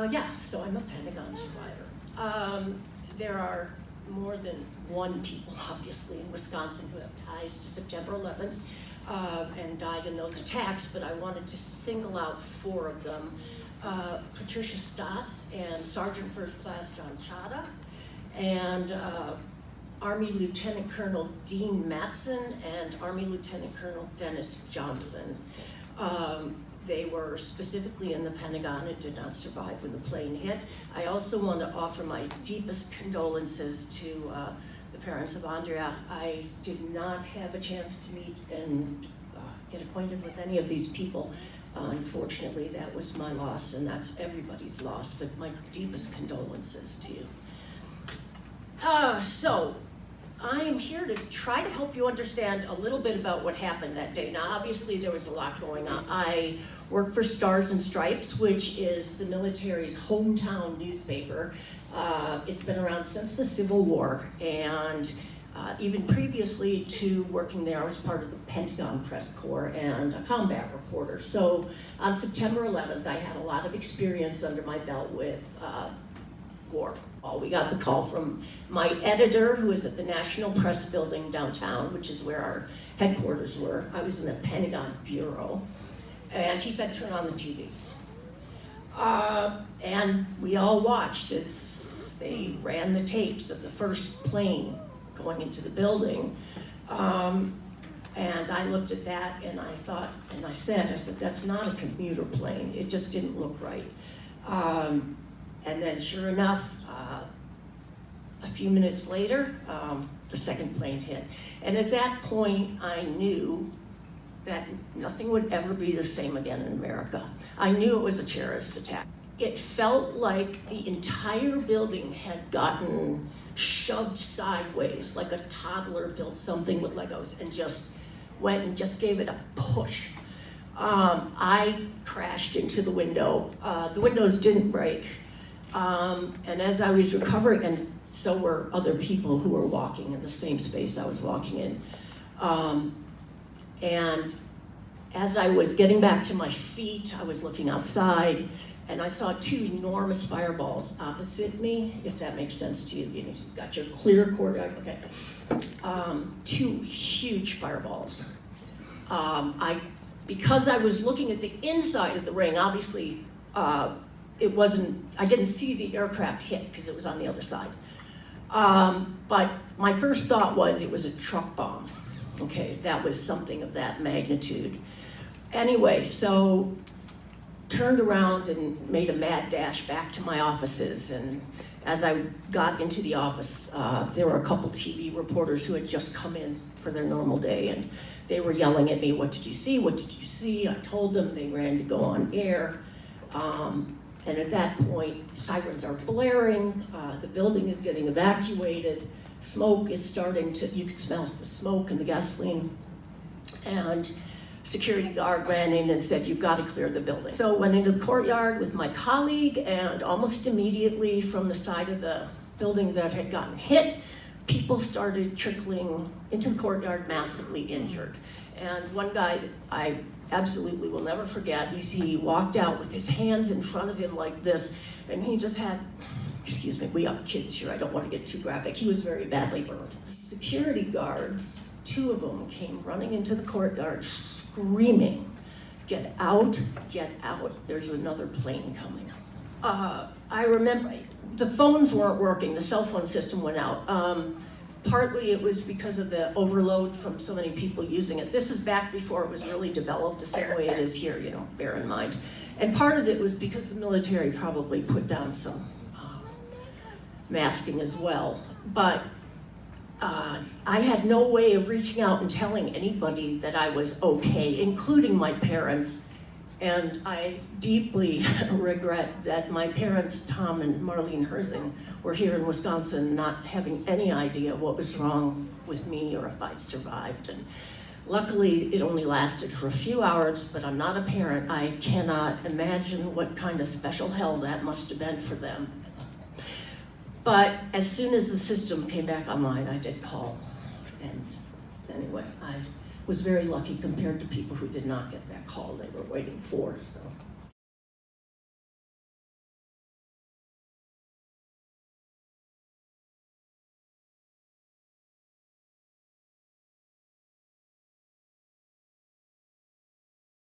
Yeah, so I'm a Pentagon survivor. There are more than one people, obviously, in Wisconsin who have ties to September 11th and died in those attacks, but I wanted to single out 4 of them. Patricia Stotts and Sergeant First Class John Chada, and Army Lieutenant Colonel Dean Matson and Army Lieutenant Colonel Dennis Johnson. They were specifically in the Pentagon and did not survive when the plane hit. I also want to offer my deepest condolences to the parents of Andrea. I did not have a chance to meet and get acquainted with any of these people. Unfortunately, that was my loss, and that's everybody's loss, but my deepest condolences to you. So, I am here to try to help you understand a little bit about what happened that day. Now, obviously, there was a lot going on. I work for Stars and Stripes, which is the military's hometown newspaper. It's been around since the Civil War, and even previously to working there, I was part of the Pentagon Press Corps and a combat reporter. So on September 11th, I had a lot of experience under my belt with war. We got the call from my editor, who is at the National Press Building downtown, which is where our headquarters were. I was in the Pentagon Bureau, and he said, turn on the TV. And we all watched as they ran the tapes of the first plane going into the building. And I looked at that and I thought, and I said, that's not a commuter plane. It just didn't look right. And then sure enough, a few minutes later, the second plane hit. And at that point, I knew that nothing would ever be the same again in America. I knew it was a terrorist attack. It felt like the entire building had gotten shoved sideways, like a toddler built something with Legos and just went and just gave it a push. I crashed into the window. The windows didn't break. And as I was recovering, and so were other people who were walking in the same space I was walking in. And as I was getting back to my feet, I was looking outside, and I saw 2 enormous fireballs opposite me, if that makes sense to you. You've got your clear courtyard, okay. 2 huge fireballs. Because I was looking at the inside of the ring, obviously, I didn't see the aircraft hit because it was on the other side. But my first thought was it was a truck bomb. Okay, that was something of that magnitude. Anyway, so turned around and made a mad dash back to my offices. And as I got into the office, there were a couple TV reporters who had just come in for their normal day, and they were yelling at me, what did you see? What did you see? I told them. They ran to go on air. And at that point, sirens are blaring, the building is getting evacuated, smoke is starting to, you can smell the smoke and the gasoline, and security guard ran in and said, you've got to clear the building. So went into the courtyard with my colleague, and almost immediately from the side of the building that had gotten hit, people started trickling into the courtyard, massively injured. And one guy that I absolutely will never forget, he walked out with his hands in front of him like this, and he just had, excuse me, we have kids here, I don't want to get too graphic, he was very badly burned. Security guards, 2 of them, came running into the courtyard screaming, get out, there's another plane coming. I remember, the phones weren't working, the cell phone system went out. Partly it was because of the overload from so many people using it. This is back before it was really developed the same way it is here, bear in mind. And part of it was because the military probably put down some masking as well. But I had no way of reaching out and telling anybody that I was okay, including my parents. And I deeply regret that my parents, Tom and Marlene Herzing, were here in Wisconsin not having any idea what was wrong with me or if I'd survived. And luckily, it only lasted for a few hours, but I'm not a parent. I cannot imagine what kind of special hell that must have been for them. But as soon as the system came back online, I did call. And anyway, I was very lucky compared to people who did not get that call they were waiting for. So.